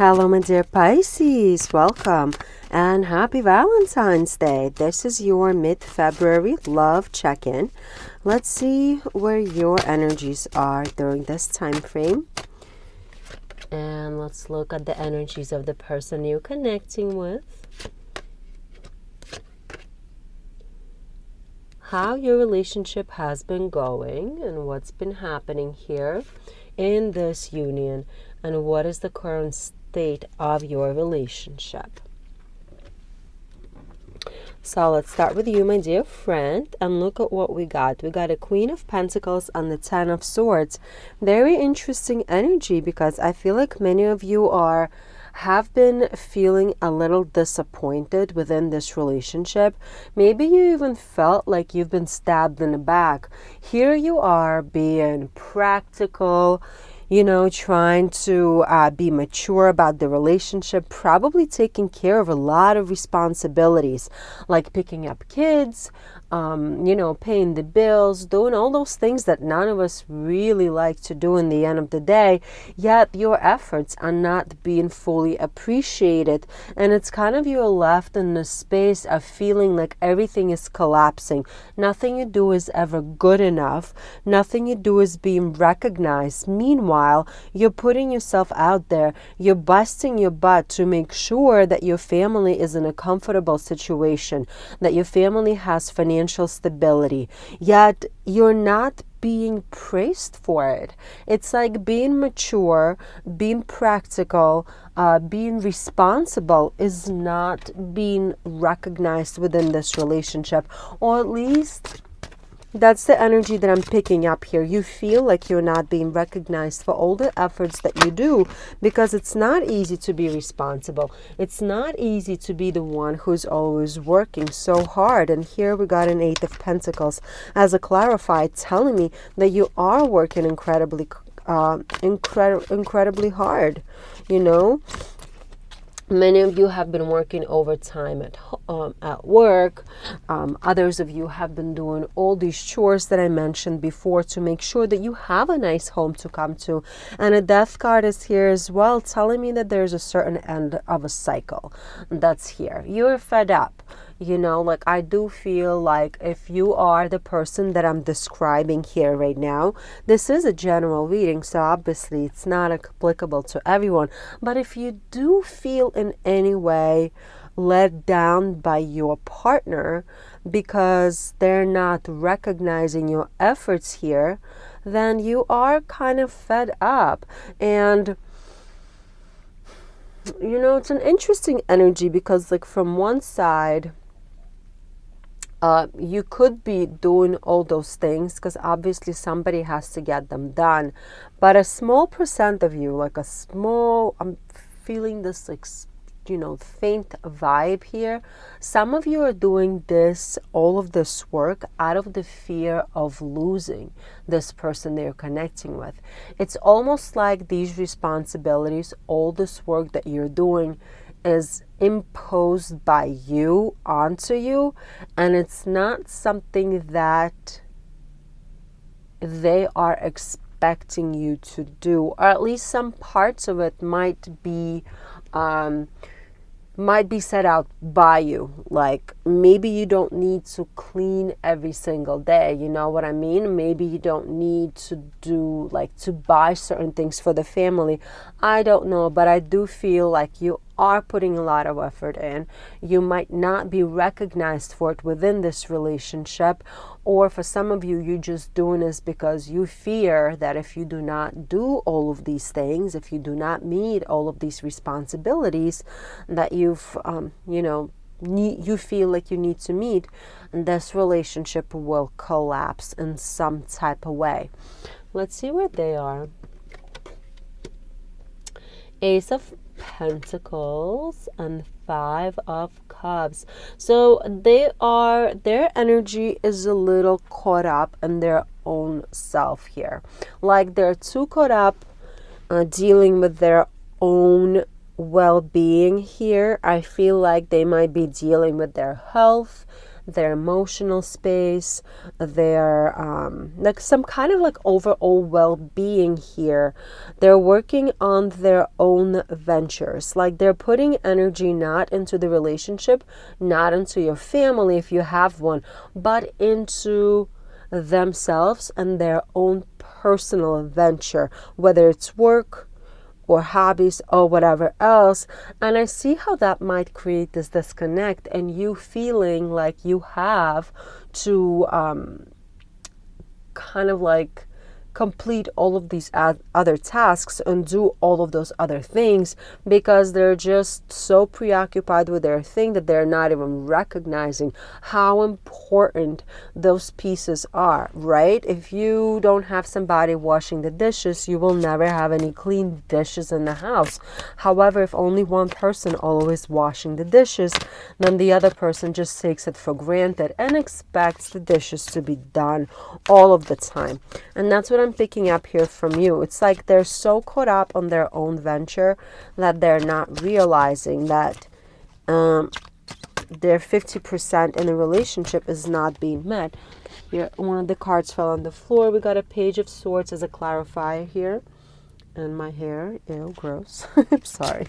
Hello, my dear Pisces. Welcome and happy Valentine's Day. This is your mid-February love check-in. Let's see where your energies are during this time frame. And let's look at the energies of the person you're connecting with. How your relationship has been going and what's been happening here in this union, and what is the current state of your relationship. So let's start with you, my dear friend, and look at what we got. We got a Queen of Pentacles and the Ten of Swords. Very interesting energy, because I feel like many of you have been feeling a little disappointed within this relationship. Maybe you even felt like you've been stabbed in the back. Here you are being practical, trying to be mature about the relationship, probably taking care of a lot of responsibilities, like picking up kids, paying the bills, doing all those things that none of us really like to do in the end of the day, yet your efforts are not being fully appreciated. And it's kind of you're left in the space of feeling like everything is collapsing. Nothing you do is ever good enough. Nothing you do is being recognized. Meanwhile, you're putting yourself out there. You're busting your butt to make sure that your family is in a comfortable situation, that your family has financial stability, yet you're not being praised for it. It's like being mature, being practical, being responsible is not being recognized within this relationship, or at least that's the energy that I'm picking up here. You feel like you're not being recognized for all the efforts that you do, because it's not easy to be responsible. It's not easy to be the one who's always working so hard. And here we got an Eight of Pentacles as a clarified, telling me that you are working incredibly hard, Many of you have been working overtime at work. Others of you have been doing all these chores that I mentioned before to make sure that you have a nice home to come to. And a Death card is here as well, telling me that there's a certain end of a cycle that's here. You're fed up. I do feel like if you are the person that I'm describing here right now, this is a general reading, so obviously it's not applicable to everyone. But if you do feel in any way let down by your partner because they're not recognizing your efforts here, then you are kind of fed up. And it's an interesting energy, because from one side, you could be doing all those things because obviously somebody has to get them done. But a small percent of you, I'm feeling this faint vibe here. Some of you are doing all of this work out of the fear of losing this person they're connecting with. It's almost like these responsibilities, all this work that you're doing, is imposed by you onto you, and it's not something that they are expecting you to do, or at least some parts of it might be set out by you. Like maybe you don't need to clean every single day, you know what I mean? Maybe you don't need to to buy certain things for the family. I don't know, but I do feel like you are putting a lot of effort in. You might not be recognized for it within this relationship, or for some of you, you're just doing this because you fear that if you do not do all of these things, if you do not meet all of these responsibilities that you feel like you need to meet, this relationship will collapse in some type of way. Let's see where they are. Ace of Pentacles and Five of Cups. So their energy is a little caught up in their own self here. Like they're too caught up dealing with their own well-being here. I feel like they might be dealing with their health, their emotional space, their like some kind of like overall well-being here. They're working on their own ventures. Like they're putting energy not into the relationship, not into your family if you have one, but into themselves and their own personal venture, whether it's work or hobbies or whatever else. And I see how that might create this disconnect and you feeling like you have to kind of like complete all of these other tasks and do all of those other things because they're just so preoccupied with their thing that they're not even recognizing how important those pieces are, right? If you don't have somebody washing the dishes, you will never have any clean dishes in the house. However, if only one person always washing the dishes, then the other person just takes it for granted and expects the dishes to be done all of the time. And that's what I'm picking up here from you. It's like they're so caught up on their own venture that they're not realizing that their 50% in the relationship is not being met. Here, one of the cards fell on the floor. We got a Page of Swords as a clarifier here. And my hair, ew, gross. I'm sorry.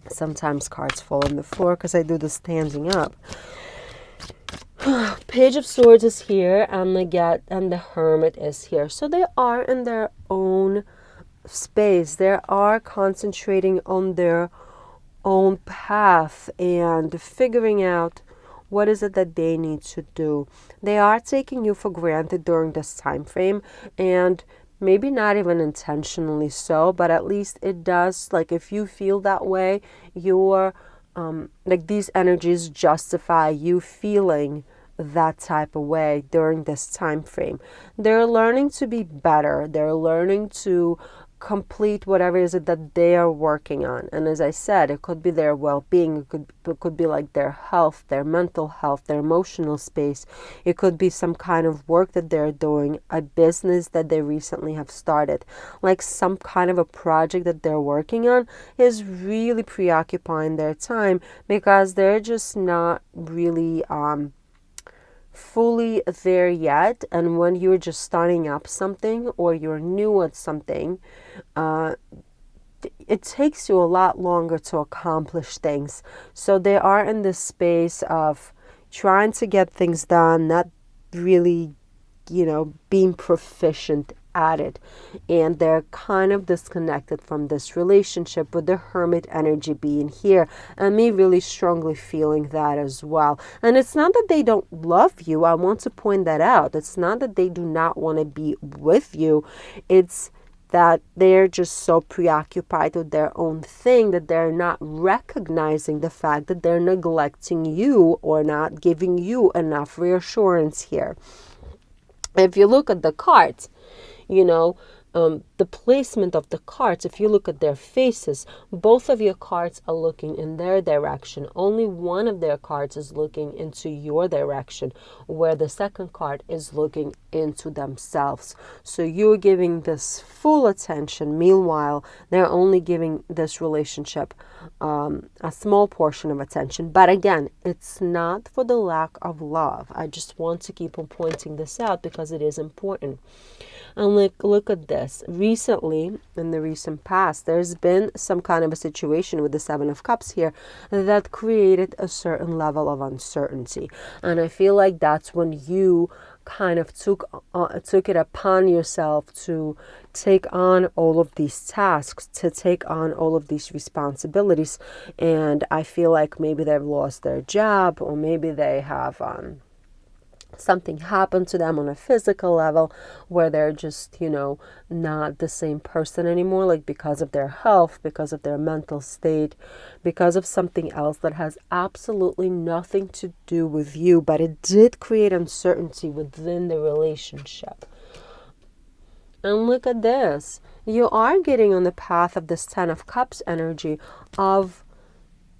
Sometimes cards fall on the floor because I do the standing up. Page of Swords is here and the Hermit is here. So they are in their own space. They are concentrating on their own path and figuring out what is it that they need to do. They are taking you for granted during this time frame, and maybe not even intentionally so, but at least it does, like if you feel that way, you're like these energies justify you feeling that type of way during this time frame. They're learning to be better. They're learning to complete whatever it is that they are working on. And as I said, it could be their well-being. It could be like their health, their mental health, their emotional space. It could be some kind of work that they're doing, a business that they recently have started. Like some kind of a project that they're working on is really preoccupying their time because they're just not really fully there yet. And when you're just starting up something or you're new at something, it takes you a lot longer to accomplish things. So they are in this space of trying to get things done, not really, being proficient at it. And they're kind of disconnected from this relationship with the Hermit energy being here, and me really strongly feeling that as well. And it's not that they don't love you. I want to point that out. It's not that they do not want to be with you. It's that they're just so preoccupied with their own thing that they're not recognizing the fact that they're neglecting you or not giving you enough reassurance here. If you look at the cards, the placement of the cards, if you look at their faces, both of your cards are looking in their direction. Only one of their cards is looking into your direction, where the second card is looking into themselves. So you're giving this full attention. Meanwhile, they're only giving this relationship a small portion of attention. But again, it's not for the lack of love. I just want to keep on pointing this out because it is important. And look at this. Recently, in the recent past, there's been some kind of a situation with the Seven of Cups here that created a certain level of uncertainty. And I feel like that's when you kind of took it upon yourself to take on all of these tasks, to take on all of these responsibilities. And I feel like maybe they've lost their job, or maybe they have something happened to them on a physical level where they're just, not the same person anymore, like because of their health, because of their mental state, because of something else that has absolutely nothing to do with you, but it did create uncertainty within the relationship. And look at this. You are getting on the path of this Ten of Cups energy of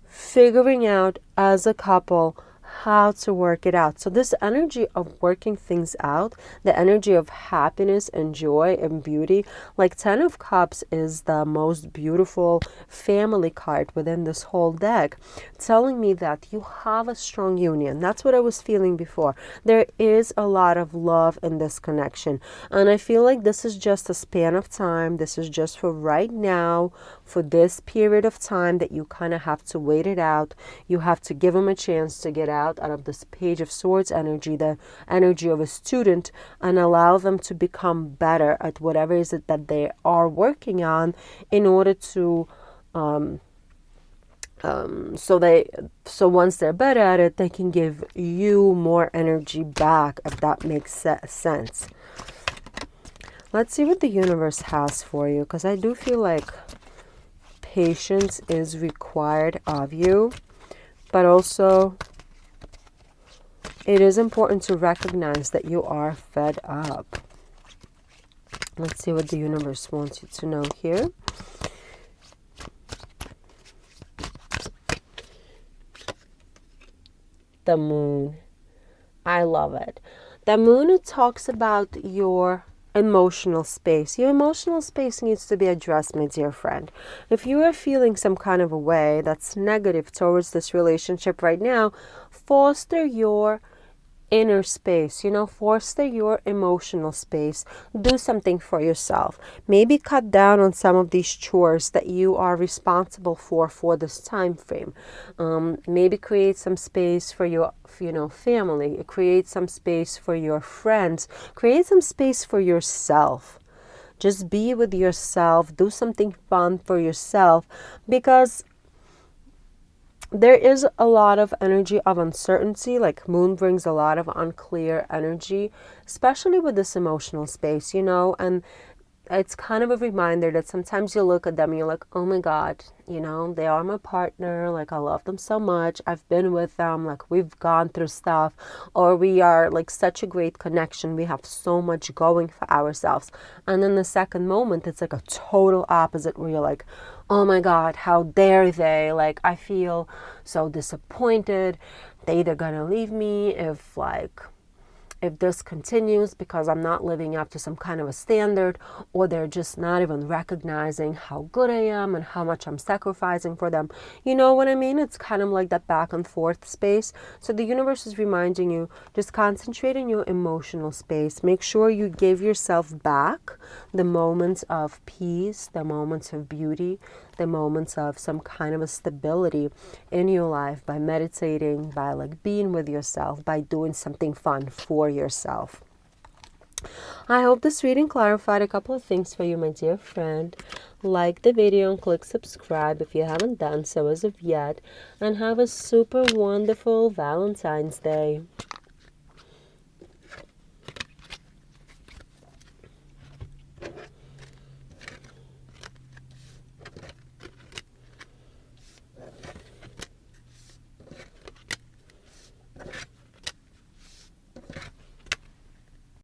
figuring out as a couple how to work it out. So this energy of working things out, the energy of happiness and joy and beauty, like 10 of Cups is the most beautiful family card within this whole deck, telling me that you have a strong union. That's what I was feeling before. There is a lot of love in this connection. And I feel like this is just a span of time. This is just for right now, for this period of time that you kind of have to wait it out. You have to give them a chance to get out of this Page of Swords energy, the energy of a student, and allow them to become better at whatever is it that they are working on, in order to so once they're better at it, they can give you more energy back, if that makes sense. Let's see what the universe has for you, because I do feel like patience is required of you, but also it is important to recognize that you are fed up. Let's see what the universe wants you to know here. The moon. I love it. The moon talks about your emotional space. Your emotional space needs to be addressed, my dear friend. If you are feeling some kind of a way that's negative towards this relationship right now, foster your inner space, foster your emotional space. Do something for yourself. Maybe cut down on some of these chores that you are responsible for this time frame. Maybe create some space for your family. Create some space for your friends. Create some space for yourself. Just be with yourself. Do something fun for yourself, because there is a lot of energy of uncertainty. Like moon brings a lot of unclear energy, especially with this emotional space, and it's kind of a reminder that sometimes you look at them and you're like, oh my God, they are my partner. Like, I love them so much. I've been with them. Like, we've gone through stuff, or we are like such a great connection. We have so much going for ourselves. And then the second moment, it's like a total opposite, where you're like, oh my God, how dare they? Like, I feel so disappointed. They either gonna leave me if this continues, because I'm not living up to some kind of a standard, or they're just not even recognizing how good I am and how much I'm sacrificing for them. You know what I mean? It's kind of like that back and forth space. So the universe is reminding you, just concentrate on your emotional space. Make sure you give yourself back the moments of peace, the moments of beauty, the moments of some kind of a stability in your life, by meditating, by like being with yourself, by doing something fun for yourself. I hope this reading clarified a couple of things for you, my dear friend. Like the video and click subscribe if you haven't done so as of yet, and have a super wonderful Valentine's Day.